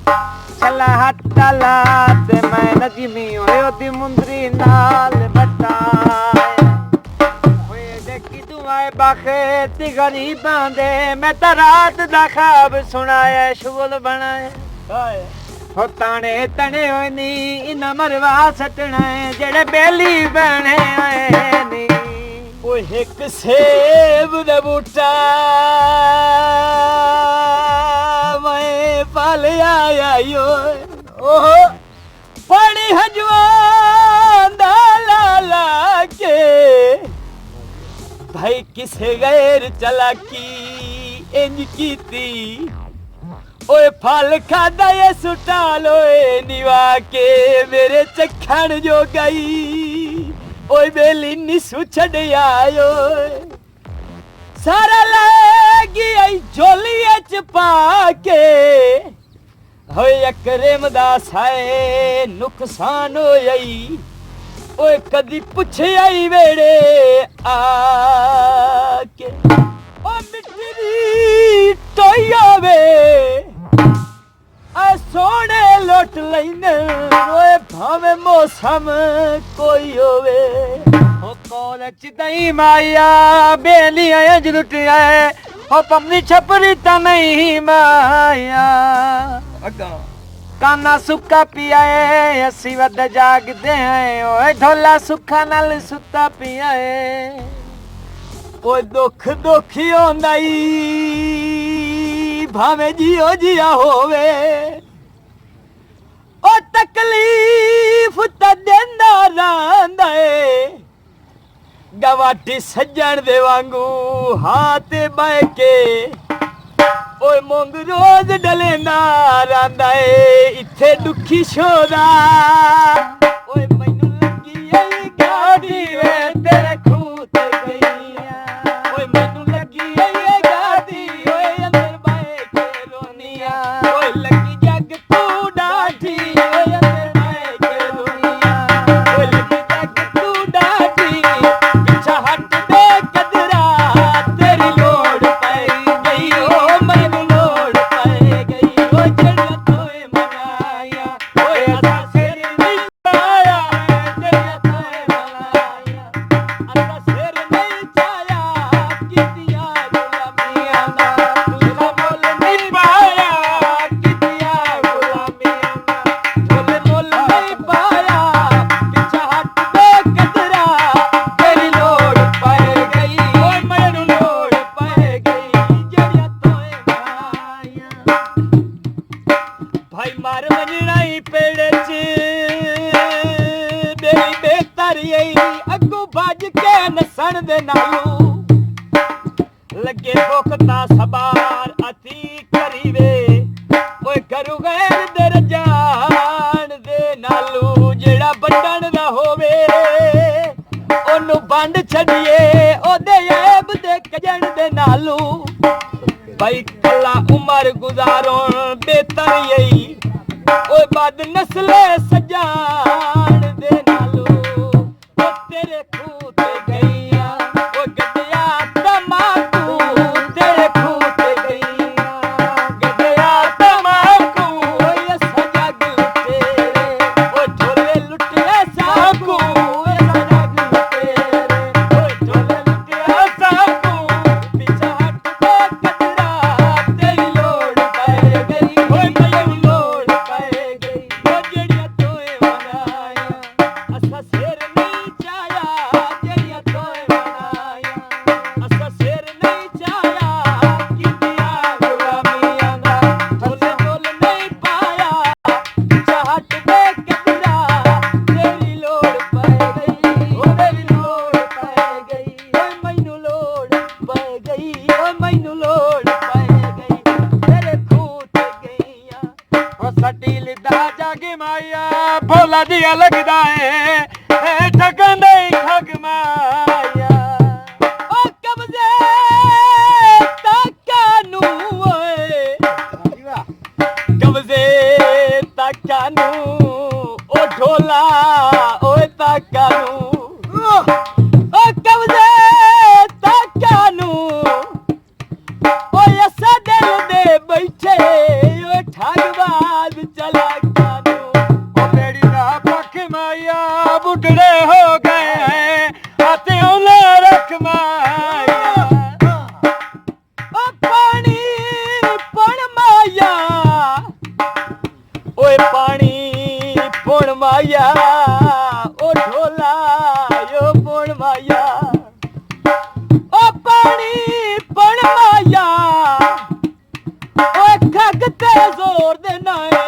चला हट्टा ला ते मैं नजमी होए ओदी मुंदरी नाल बटाए होए देखी तू आए बाखे ती गरीबां दे मैं ता रात दा ख्वाब सुनाया शुगल बनाए हो ताने तने होए नी इना मरवा सटना जेड़े बेली बने आए नी ओ एक सेब दा बूटा मैं पाल आया यो ओह पानी हजवान दा ला के भाई किसे गैर चलाकी इंज कीती ओए फल खादा ये सुटा लोए निवा के मेरे चखण जो गई ओए बेली निसु छड़ आयो सारा लगी आई झोली च पाके होए अकरम दा साए नुकसान होई ओए कदी पुछे आई वेड़े आके ओ मिट्टी दी टोया वे आ सोने लुट लैने ओए भावे मौसम कोई होवे हो कॉलेज दई माया बेली आए जुलटिया हो पमनी छपरी ता नहीं माया अगा काना सुक्का पियाए असी वद जागदे हैं ओए ढोला सुखा नाल सुता पियाए ओए दुख दुखी होंदा ई भावे जियो जिया होवे ओ तकलीफ ता देंदा रहंदा ए गवाटी सज्जण दे वांगू हाथ बह के ओए मोंग रोज डलेंदा रहंदा ए इत्थे दुखी शोदा ओए मैनू लगी आई गाड़ी वे तेरे खूह ते गईया ओए मैनू लगी आई गाड़ी ओए अंदर बाए के रोनिया ओए लगी जग तू डाठी ओए अंदर बाए के रोनिया ओए लगी जग तू डाठी पीछा हट दे कदरा तेरी लोड़ पई गई ओ मैनू लोड़ पई गई ओ जड़िया तोए मनाया ओए असा सिर नहीं पाया जड़िया तोए मनाया असा सिर नहीं छाया कितिया गुलामियां दा तुझा मोल नहीं पाया कितिया गुलामियां दा तुझे मोल नहीं पाया पीछा हट दे कदरा तेरी लोड़ पई गई ओए मैनू लोड़ पई गई जड़िया तोए मनाया भाई मार वजना ही पेड़ च मेरी बेहतरी अगू भज के नसन दे नालू लगे भुखता सबार अति करीवे ओए करू गैर दे रजान दे नालू जेड़ा बंडण दा होवे ओनू बंड छड़िए ओदे ऐब दे कजण दे नालू भाई कला उमर गुजारो बेहतर यही ओए बद नस्ले सजान दे नालू ओ तेरे खूह ते गईया ओ गड्डिया तमाकू तेरे खूह ते गईया गड्डिया तमाकू ओए सजग तेरे ओ झोले लुटिया साकू ओए सजग तेरे ओ झोले लुटिया साकू पीछा हट के कतरा तेरी लोड़ पै गई ओए मैनू लोड़ पै गई ओ जड़िया तोए मनाया असा सिर नहीं चाया जड़िया तोए मनाया असा सिर नहीं चाया कितिया गुलामियां दा तुझे मोल नहीं पाया पीछा हट दे कतरा तेरी लोड़ पै गई ओ तेरी लोड़ पै गई ओए मैनू लोड़ पै गई ओ मैनू लोड़ पै गई तेरे खूह ते गईया हो सटील दा जागे माया भोला जिया लगदा है ठगन दे ठग माया ओ कब्जे ताकानू ओए कब्जे ताकानू ओ ढोला ओए ताकानू ओ कब्जे ताकानू ओए असा दिल दे बैठे ओ ठगवा ਬਾਦ ਚਲਾਕਾਂ ਨੂੰ ਉਹ ਬੇੜੀ ਦਾ ਪੱਖ ਮਾਇਆ ਬੁੱਢੜੇ ਹੋ ਗਏ ਹੱਥ ਉਹਨਾਂ ਰੱਖ ਮਾਇਆ ਓ ਪਾਣੀ ਪੁਣ ਮਾਇਆ ਓਏ ਪਾਣੀ ਪੁਣ ਮਾਇਆ ਓ ਢੋਲਾ ਓ ਪੁਣ ਮਾਇਆ ਓ ਪਾਣੀ ਪੁਣ ਮਾਇਆ ਓਏ ਖੱਗ ਤੇ ਜ਼ੋਰ ਦੇ ਨਾਏ